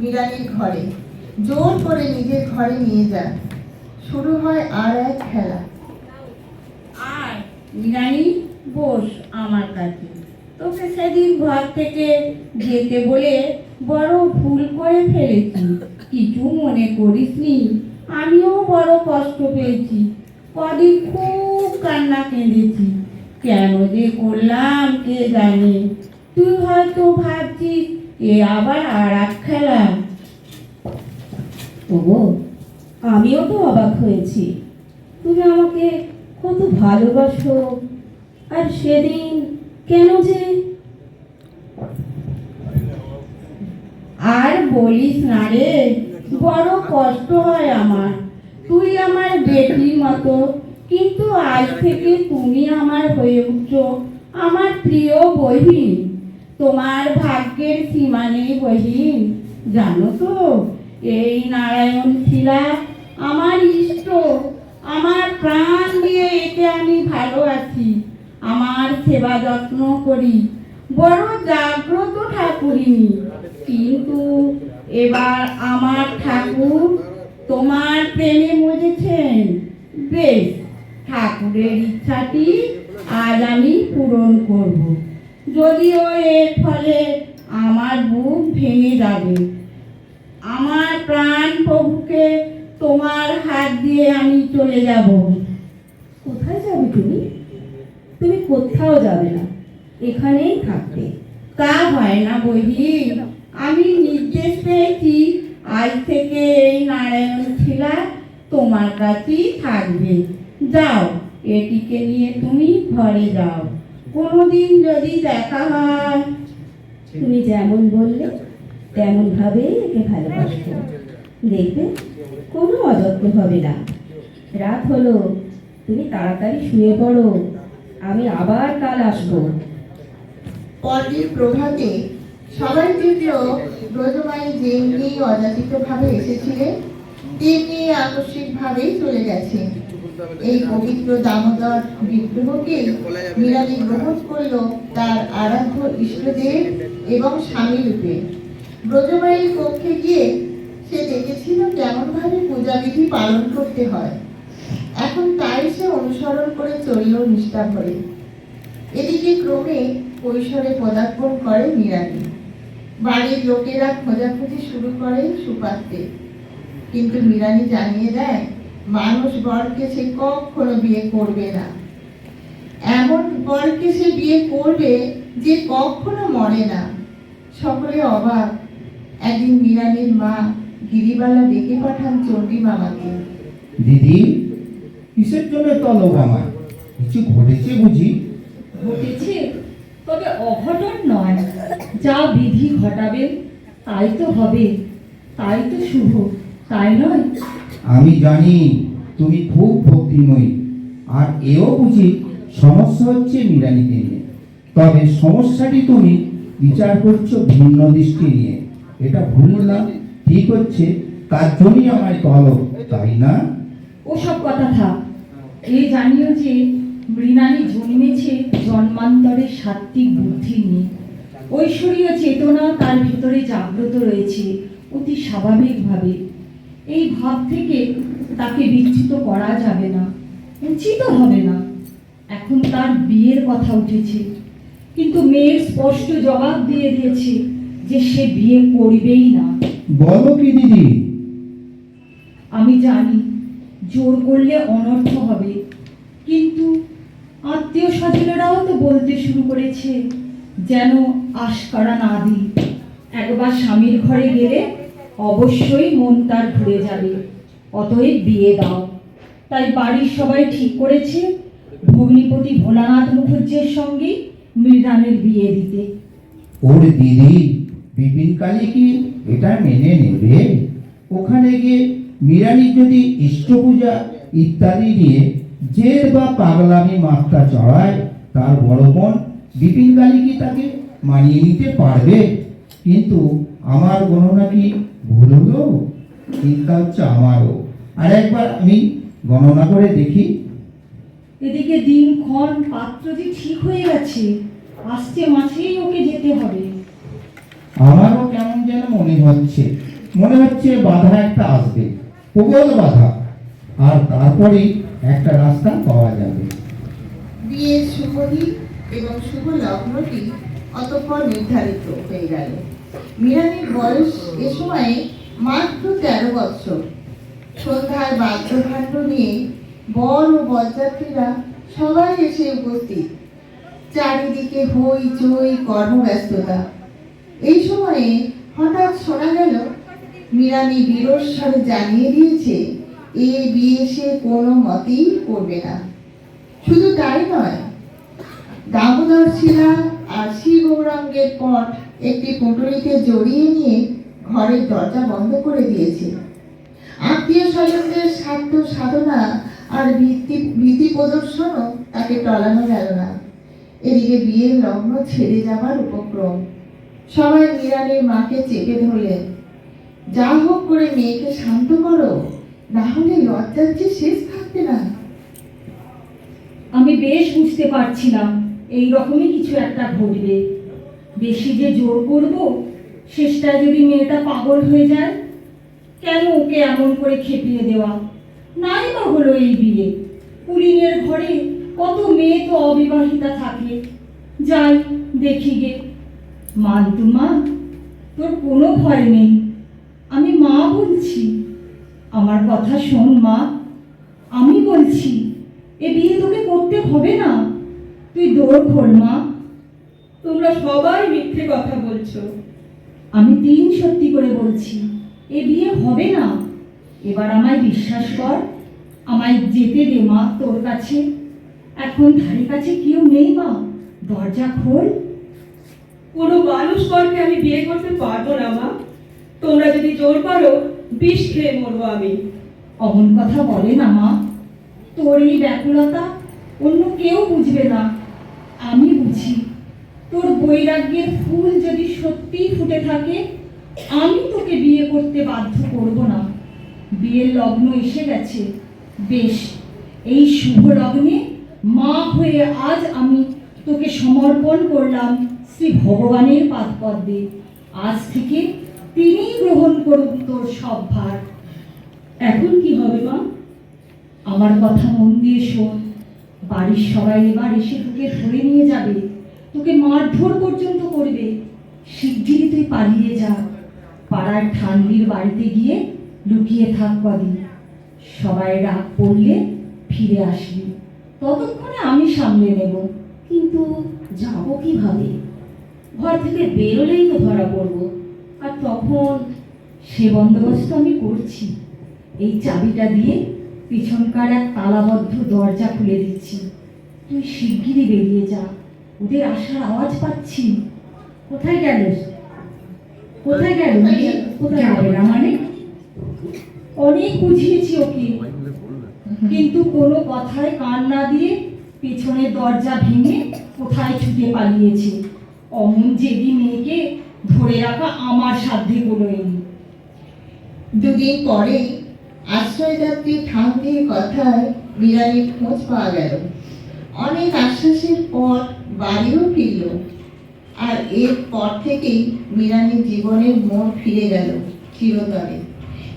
মীরানির ঘরে, জোর করে নিজের ঘরে নিয়ে যান। শুরু হয় আর এক খেলা। আর মীরানি, বস আমার কাছে। তোকে সেদিন ঘর থেকে যেতে বলে বড় ভুল করে ফেলেছি, কিছু মনে করিসনি। আমিও বড় কষ্ট পেয়েছি, কদিন খুব কান্না কেঁদেছি। কেন যে করলাম কে জানে। তুই হয়তো ভাবছিস এ আবার আর এক খেলা। ওগো, আমিও তো অবাক হয়েছি। তুমি আমাকে কত ভালোবাসো, আর সেদিন কেন যে। আর বলিস না রে, বড় কষ্ট হয় আমার। তুই আমার বেটির মতো, কিন্তু আজ থেকে তুমি আমার হয়ে উঠছো আমার প্রিয় বহিন। তোমার ভাগ্যের সীমা নেই বহিন। জানো তো, এই নারায়ণ শিলা আমার ইষ্ট। আমার প্রাণ দিয়ে একে আমি ভালো আছি, আমার সেবা যত্ন করি। বড় জাগ্রত ঠাকুরিনী, কিন্তু এবার আমার ঠাকুর তোমার প্রেমে মজেছেন। বেশ, ঠাকুরের ইচ্ছাটি আজ আমি পূরণ করব, যদিও এর ফলে আমার বুক ভেঙে যাবে। আমার প্রাণ প্রভুকে তোমার হাত দিয়ে আমি চলে যাব। কোথায় যাবে তুমি? তুমি কোথাও যাবে না, এখানেই থাকবে। তা হয় না বহিন, আমি নির্দেশ পেয়েছি আজ থেকে এই নারায়ণ শিলা তোমার কাছেই থাকবে। যাও, এটিকে নিয়ে তুমি ঘরে যাও। কোনোদিন যদি দেখা হয়। তুমি যেমন বললে তেমন ভাবে একে ভালোবাসবো। দেখবে কোনো অযত্ন হবে না। রাত হলো, তুমি তাড়াতাড়ি শুয়ে পড়ো, আমি আবার কাল আসবো। পরদিন প্রভাতে সবাই দেখল ব্রজমাই যেমনি অযাচিতভাবে এসেছিলেন, তেমনি আকস্মিকভাবেই চলে গেছেন। এই পবিত্র দামোদর বিগ্রহকে মীরানি গ্রহণ করল তার আরাধ্য ইষ্টদেব এবং স্বামী রূপে। ব্রজমাইয়ের কক্ষে গিয়ে সে দেখেছিল কেমন ভাবে পূজাবিধি পালন করতে হয়। এখন তাই সে অনুসরণ করে চলল নিষ্ঠা ভরে। এদিকে ক্রমে কৈশোরে পদার্পণ করে মীরানি। বাড়ির লোকেরা খোঁজাখুঁজি শুরু করে সুপাত্রে, কিন্তু মীরানি জানিয়ে দেয় মানুষ বরকে সে কখনো বিয়ে করবে না। এমন বরকে সে বিয়ে করবে যে কখনো মরে না। সকলে অবাক। একদিন মীরানির মা গিরিবালা ডেকে পাঠান চণ্ডী মামাকে। দিদি, কিসের জন্য তলব আমার? কিছু ঘটেছে বুঝি? ঘটেছে, তবে অঘটন নয়। যা বিধি ঘটাবে তাই তো হবে, তাই তো শুভ, তাই নয়? আমি জানি তুমি খুব ভক্তিময়ী, আর এও বুঝি সমস্যা হচ্ছে মীরানিকে নিয়ে। তবে সমস্যাটি তুমি বিচার করছো ভিন্ন দৃষ্টি নিয়ে। এটা ভুল না, ঠিক হচ্ছে, তার জন্যই আমায় তলব, তাই না? ওসব কথা থাক। এ জানিও যে মৃণালী জন্মেছে জন্মান্তরের সাত্ত্বিক বুদ্ধি নিয়ে। ঐশ্বরীয় চেতনা তার ভিতরে জাগ্রত রয়েছে অতি স্বাভাবিকভাবে। এই ভাব থেকে তাকে বিচ্যুত করা যাবে না, উচিত হবে না। এখন তার বিয়ের কথা উঠেছে, কিন্তু মেয়ের স্পষ্ট জবাব দিয়ে দিয়েছে যে সে বিয়ে করবেই না। বলো কি দিদি? আমি জানি জোর করলে অনর্থ হবে, কিন্তু আত্মীয় স্বজনেরাও তো বলতে শুরু করেছে যেন আশকারা না দিই। একবার স্বামীর ঘরে গেলে অবশ্যই মন তার ঘুরে যাবে, অতএব বিয়ে দাও। তাই বাড়ির সবাই ঠিক করেছে ভগ্নিপতি ভোলানাথ মুখুজ্জের সঙ্গে মৃণালের বিয়ে দিতে। ওর দিদি বিপিন কালী কি এটা মেনে নেবে? ওখানে গিয়ে মীরানি যদি ইষ্ট পূজা ইত্যাদি নিয়ে জেদ বা পাগলামি মাত্রা চড়ায়, তার বড় বোন বিপিন কালী কি তাকে মানিয়ে নিতে পারবে? কিন্তু আমার গণনা কি ভুল হলো? চিন্তা হচ্ছে আমারও। আর একবার আমি গণনা করে দেখি। এদিকে দিনক্ষণ পাত্র যে ঠিক হয়ে গেছে, আসছে মাসেই ওকে যেতে হবে। আমারও কেমন যেন মনে হচ্ছে বাধা একটা আসবে, প্রবল বাধা, আর তারপরেই একটা রাস্তা পাওয়া যাবে। বিয়ের শুভ দিন এবং শুভ লগ্নটি অতঃপর নির্ধারিত হয়ে গেল। মীরানির বয়স এ সময়ে মাত্র 13 বৎসর। সন্ধ্যায় বাদ্যভাণ্ড নিয়ে বর ও বরযাত্রীরা সবাই এসে উপস্থিত। চারিদিকে হই চই কর্মব্যস্ততা। এই সময়ে হঠাৎ শোনা গেল মীরানি বীরস্বরে জানিয়ে দিয়েছে এ বিয়ে সে কোনো মতেই করবে না। শুধু তাই নয়, দামোদর শিলা আর শ্রী গৌরাঙ্গের পট একটি পুঁটুলিতে জড়িয়ে নিয়ে ঘরের দরজা বন্ধ করে দিয়েছে। আত্মীয় স্বজনদের স্বার্থ সাধনা আর ভীতি প্রদর্শনও তাকে টলানো গেল না। এদিকে বিয়ের লগ্ন ছেড়ে যাবার উপক্রম। সবাই মীরানির মাকে চেপে ধরলেন। যা হোক করে মেয়েকে শান্ত করো, না হলে লজ্জার যে শেষ থাকবে না। আমি বেশ বুঝতে পারছিলাম এই রকমই কিছু একটা ঘটবে। বেশি যে জোর করব, শেষটায় যদি মেয়েটা পাগল হয়ে যায়। কেন ওকে এমন করে খেপিয়ে দেওয়া? নাই বা হলো এই বিয়ে। পুলিনের ঘরে কত মেয়ে তো অবিবাহিতা থাকে। যাই দেখি গে। মান্তুমা, তোর কোনো ভয় নেই, আমি মা বলছি। আমার কথা শোন মা, আমি বলছি এ বিয়ে তোকে করতে হবে না। তুই দৌড় খোল মা। তোমরা সবাই মিথ্যে কথা বলছো। আমি তিন সত্যি করে বলছি, এ বিয়ে হবে না। এবার আমায় বিশ্বাস কর, আমায় যেতে দে মা তোর কাছে। এখন ধারে কাছে কেউ নেই মা, দরজা খোল। কোনো মানুষ পরকে আমি বিয়ে করতে পারবো না মা। তোমরা যদি জোর করো, বিষ খেয়ে মরবো আমি। অমন কথা বলে না মা। তোর এই ব্যাকুলতা অন্য কেউ বুঝবে না, আমি বুঝি। তোর বৈরাগ্যের ফুল যদি সত্যিই ফুটে থাকে, আমি তোকে বিয়ে করতে বাধ্য করব না। বিয়ের লগ্ন এসে গেছে। বেশ, এই শুভ লগ্নে মা হয়ে আজ আমি তোকে সমর্পণ করলাম শ্রী ভগবানের পাদপদ্মে। আজ থেকে তিনিই গ্রহণ করুন তোর সব ভার। এখন কি হবে মা? আমার কথা মন দিয়ে শোন। বাড়ির সবাই এবার এসে তোকে ধরে নিয়ে যাবে, তোকে মারধর পর্যন্ত করবে। শিগগিরই তুই পালিয়ে যা। পাড়ার ঠান্ডির বাড়িতে গিয়ে লুকিয়ে থাক কদিন। সবাই রাগ পড়লে ফিরে আসবি, ততক্ষণে আমি সামলে নেব। কিন্তু যাবো কিভাবে? ঘর থেকে বেরোলেই তো ধরা পড়বো, আর তখন? সে বন্দোবস্ত আমি করছি। এই চাবিটা দিয়ে পিছনকার এক তালাবদ্ধ দরজা খুলে দিচ্ছি। তুই শিগগিরই বেরিয়ে যা, ওদের আসার আওয়াজ পাচ্ছি। কোথায় গেল? কোথায় গেল? কোথায় গেল না মানে? অনেক বুঝিয়েছি ওকে, কিন্তু কোনো কথায় কান না দিয়ে পেছনের দরজা ভেঙে কোথায় ছুটে পালিয়েছে। অমন জেদি মেয়েকে ধরে রাখা আমার সাধ্যে কোনোয়নি। দুদিন পরে আশ্রয়যাত্রী ঠান্ডির কথায় মীরানির খোঁজ পাওয়া গেল। অনেক আশ্বাসের পর বাড়িও ফিরল। আর এর পর থেকেই মীরানির জীবনের মোড় ফিরে গেল চিরতরে।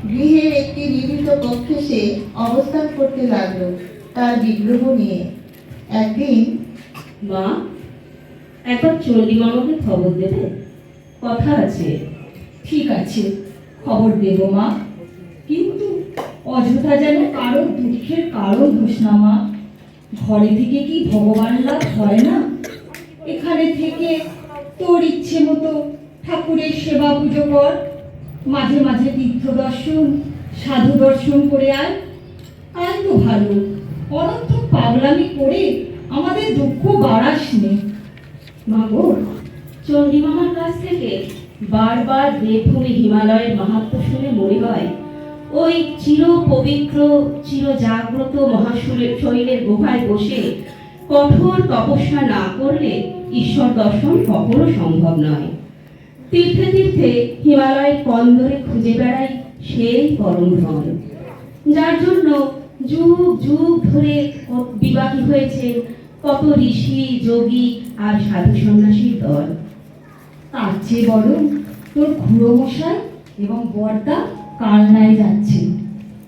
গৃহের একটি নিভৃত কক্ষে সে অবস্থান করতে লাগলো তার বিগ্রহ নিয়ে। একদিন, মা, একবার চণ্ডী মামাকে খবর দেবে, কথা আছে। ঠিক আছে, খবর দেব মা, কিন্তু অযথা যেন কারো দুঃখের কারণ হোস না মা। ঘরে থেকে কি ভগবান লাভ হয় না? এখানে থেকে তোর ইচ্ছে মতো ঠাকুরের সেবা পুজো কর, মাঝে মাঝে তীর্থ দর্শন সাধু দর্শন করে আয়। তাই তো ভালো। অনর্থক পাগলামি করে আমাদের দুঃখ বাড়াস নে। মা গো, চণ্ডী মামার কাছ থেকে বারবার দেবভূমি হিমালয়ের মাহাত্ম্য শুনে মনে হয় ওই চির পবিত্র চির জাগ্রত মহাশৈলের গুহায় বসে কঠোর তপস্যা না করলে ঈশ্বর দর্শন কখনো সম্ভব নয়। তীর্থে তীর্থে হিমালয়ের কন্দরে খুঁজে বেড়াই সেই পরম ধন, যার জন্য যুগ যুগ ধরে বিবাহী হয়েছে কত ঋষি যোগী আর সাধু সন্ন্যাসীর দল। তার চেয়ে বরং তোর খুড়ো মশাই এবং বর্দা কালনায় যাচ্ছে।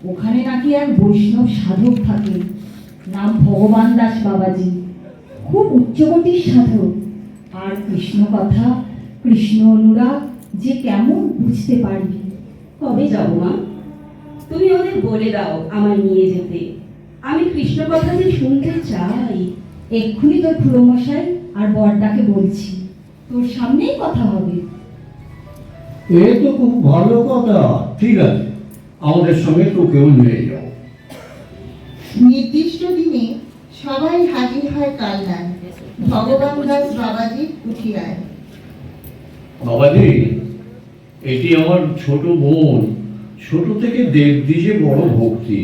ওখানে নাকি এক বৈষ্ণব সাধক থাকে, নাম ভগবান দাস বাবাজি। খুব উচ্চকোটির সাধক, আর কৃষ্ণ কথা, কৃষ্ণ অনুরাগ যে কেমন বুঝতে পারবি। কবে যাব মা? তুমি ওদের বলে দাও আমায় নিয়ে যেতে। আমি কৃষ্ণ কথা যে শুনতে চাই। এক্ষুনি তোর খুড়ো মশাই আর বর্দাকে বলছি, তোর সামনেই কথা হবে। এ তো খুব ভালো কথা। ঠিক আছে, আমাদের সঙ্গে তোকেও নিয়ে যাও। নির্দিষ্ট দিনে সবাই হাজির হয় কালনায় ভগবান দাস বাবাজির কুঠিরায়। বাবাজি, এটি আমার ছোট বোন। ছোট থেকে দেবদিশে বড় ভক্তি।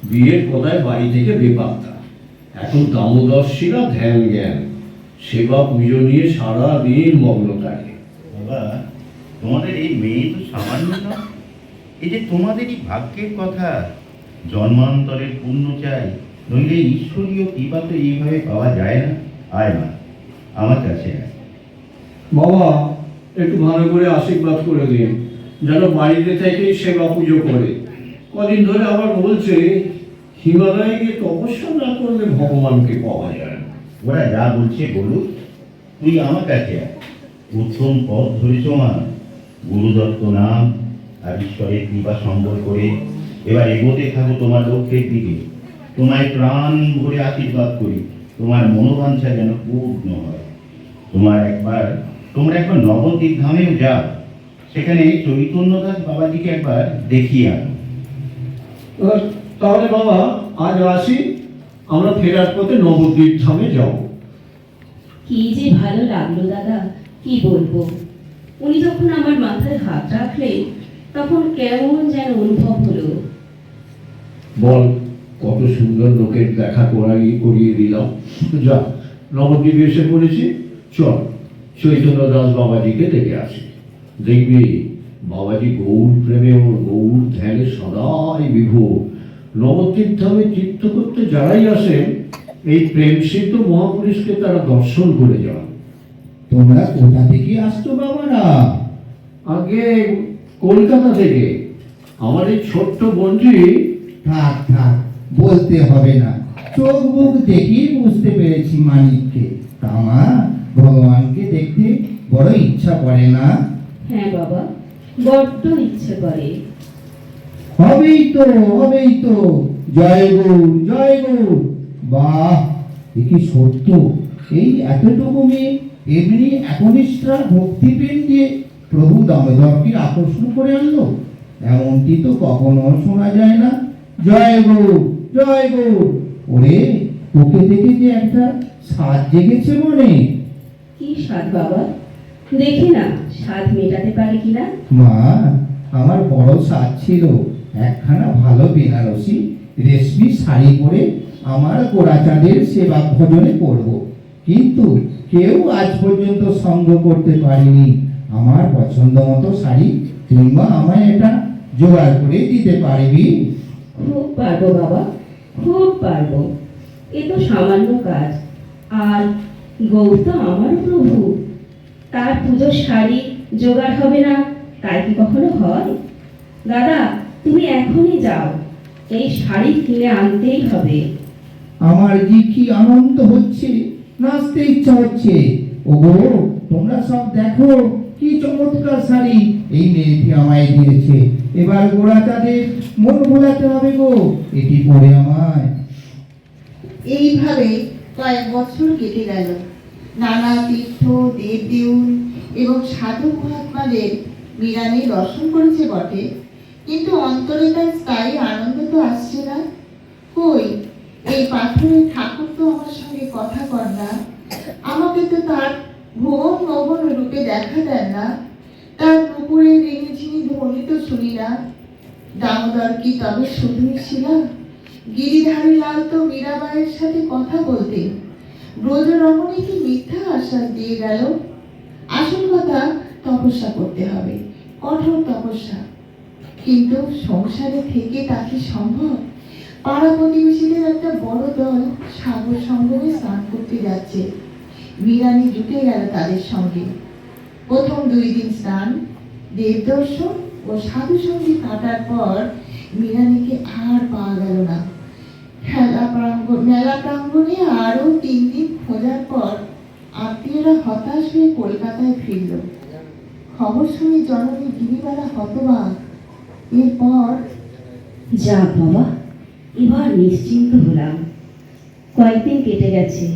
বিয়ের কথায় বাড়ি থেকে বেপাত্তা। এখন দামোদর্শীরা ধ্যান জ্ঞান, সেবা পুজো নিয়ে সারা দিন মগ্ন থাকে। বাবা, তোমাদের এই মেয়ে তো সামান্য না। এই যে তোমাদেরই ভাগ্যের কথা, জন্মান্তরের পুণ্য চাই, নইলে ঈশ্বরীয় কৃপা তো এইভাবে পাওয়া যায় না। আয় মা, আমার কাছে আয়। বাবা, একটু ভালো করে আশীর্বাদ করে দিন, যেন বাড়িতে থেকেই সেবা পুজো করে। কদিন ধরে আবার বলছে হিমালয়ে গিয়ে তপস্যা না করলে ভগবানকে পাওয়া যায় না। ওরা যা বলছে বলুক, তুই আমার কাছে আয়। উত্তম পথ ধরেছ মা। গুরুদত্ত নাম আর ঈশ্বরের কৃপা সম্বল করে এবার এগোতে থাকো তোমার লক্ষ্যের দিকে। তোমায় প্রাণ ভরে আশীর্বাদ করি, তোমার মনোবাঞ্ছা যেন পূর্ণ হয়। তোমরা একবার নবদ্বীপ ধামেও যাও, সেখানে চৈতন্যদাস বাবাজিকে একবার দেখিয়ে আনো। তাহলে বাবা, আজ আসি। আমরা ফেরার পথে নবদ্বীপ ধামে যাব। কি যে ভালো লাগলো দাদা, কি বলবো। উনি যখন আমার মাথায় হাত রাখলেন তখন কেমন যেন অনুভব হলো। বল, কত সুন্দর লোকের দেখা করিয়ে দিলাম। যা, নবদ্বীপে এসে পড়েছি। চল, চৈতন্য দাস বাবাজিকে দেখে আসি। দেখবি বাবাজি গৌর প্রেমে ও গৌর ধ্যানে সদাই বিভোর। নবদ্বীপ ধামে তীর্থ করতে যারাই আসেন, এই প্রেম সিদ্ধ মহাপুরুষকে তারা দর্শন করে যান। তোমরা কোথা থেকে আসছো বাবারা? আগে কলকাতা থেকে। আমার এই ছোট্ট বোনটি। থাক থাক, বলতে হবে না, চোখ মুখ দেখেই বুঝতে পেরেছি মানিককে। তা মা, ভগবানকে দেখতে বড় ইচ্ছা করে না? হ্যাঁ বাবা, বড্ড ইচ্ছে করে। হবেই তো, হবেই তো। জয় গৌর, জয় গৌর। বাহ, এ কি সত্য! এই এতটুকু মেয়ে এমনি একনিষ্ঠা ভক্তিপ্রেম দিয়ে প্রভু দামোদরকে আকর্ষণ করে আনলো, এমনটি তো কখনো শোনা যায় না। জয় গৌর, জয় গৌর। ওরে, তোকে দেখে যে একটা সাজ জেগেছে মনে। কি স্বাদ বাবা, দেখি না স্বাদ মেটাতে পারে কিনা। মা, আমার বড় সাজ ছিল একখানা ভালো বেনারসি রেশমি শাড়ি পরে আমার গোড়াচাঁদের সেবা ভজনে করব, কিন্তু কেউ আজ পর্যন্ত সঙ্গ করতে পারেনি আমার পছন্দ মতো শাড়ি। তুই মা আমায় এটা জোগাড় করে দিতে পারবি? খুব পারবো বাবা, খুব পারবো। এ তো সামান্য কাজ। আর গৌর তো আমার প্রভু, তার পুজোর শাড়ি জোগাড় হবে না তাই কি কখনো হয়? দাদা, তুমি এখনই যাও, এই শাড়ি কিনে আনতেই হবে। আমার যে কি আনন্দ হচ্ছে, নাচতে ইচ্ছা হচ্ছে। ওগো, তোমরা সব দেখো কি চমৎকার শাড়ি এই মেয়েটি আমায় দিয়েছে। এবার গোড়াচাঁদের মন ভোলাতে হবে গো, এটি পরে আমায়। এইভাবে কয়েক বছর কেটে গেল। নানা তীর্থ, দেবদেউল এবং সাধু মহাত্মাদের মীরানি দর্শন করেছে বটে, কিন্তু অন্তরে তার স্থায়ী আনন্দ তো আসছে না। কই, এই পাথরের ঠাকুর তো আমার সঙ্গে কথা কর না, আমাকে তো তার ভুবন ভবন রূপে দেখা দেন না, তার নুপুরের রিঙঝিনি ধ্বনি তো শুনি না। দামোদর কি তবে শুধুই ছিলাম? গিরিধারী লাল তো মীরাবাইয়ের সাথে কথা বলতে, ব্রজ রমণী কি মিথ্যা আশ্বাস দিয়ে গেল? আসল কথা, তপস্যা করতে হবে, কঠোর তপস্যা। কিন্তু সংসারে থেকে তা কি সম্ভব? পাড়া প্রতিবেশীদের একটা বড় দল সাগর সঙ্গমে স্নান করতে যাচ্ছে। মীরানি জুটে গেল তাদের সঙ্গে। প্রথম 2 দিন স্নান, দেবদর্শন ও সাধু সঙ্গী কাটার পর মীরানিকে আর পাওয়া গেল না। মেলা প্রাঙ্গণে আরো 3 দিন খোঁজার পর আত্মীয়রা হতাশ হয়ে কলকাতায় ফিরল। খবর শুনে জননী গিরিবালা হতবাক। এরপর যাক বাবা, এবার নিশ্চিন্ত হলাম। কয়েকদিন কেটে গেছে,